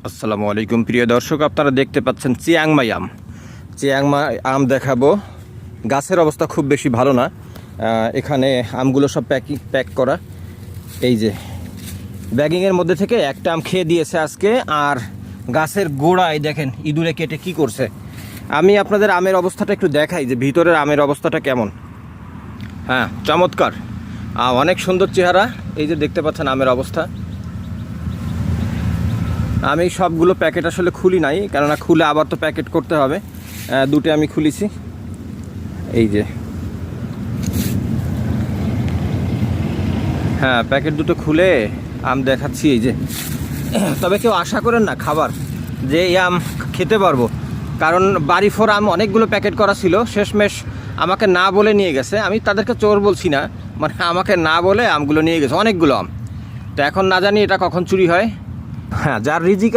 আসসালামু আলাইকুম প্রিয় দর্শক, আপনারা দেখতে পাচ্ছেন চিয়াংমাই আম। চিয়াংমাই আম দেখাবো। গাছের অবস্থা খুব বেশি ভালো না। এখানে আমগুলো সব প্যাক করা। এই যে ব্যাগিংয়ের মধ্যে থেকে একটা আম খেয়ে দিয়েছে আজকে। আর গাছের গোড়ায় দেখেন ইঁদুরে কেটে কি করছে। আমি আপনাদের আমের অবস্থাটা একটু দেখাই যে ভিতরের আমের অবস্থাটা কেমন। হ্যাঁ, চমৎকার, অনেক সুন্দর চেহারা। এই যে দেখতে পাচ্ছেন আমের অবস্থা। আমি সবগুলো প্যাকেট আসলে খুলি নাই, কেননা খুলে আবার তো প্যাকেট করতে হবে। দুটো আমি খুলেছি। এই যে হ্যাঁ, প্যাকেট দুটো খুলে আম দেখাচ্ছি। এই যে তবে কেউ আশা করেন না খাবার যে এই আম খেতে পারবো, কারণ বাড়ি ফোর আম অনেকগুলো প্যাকেট করা ছিল। শেষমেশ আমাকে না বলে নিয়ে গেছে। আমি তাদেরকে চোর বলছি না, মানে আমাকে না বলে আমগুলো নিয়ে গেছে, অনেকগুলো আম। তো এখন না জানি এটা কখন চুরি হয়। হ্যাঁ, যার রিজিক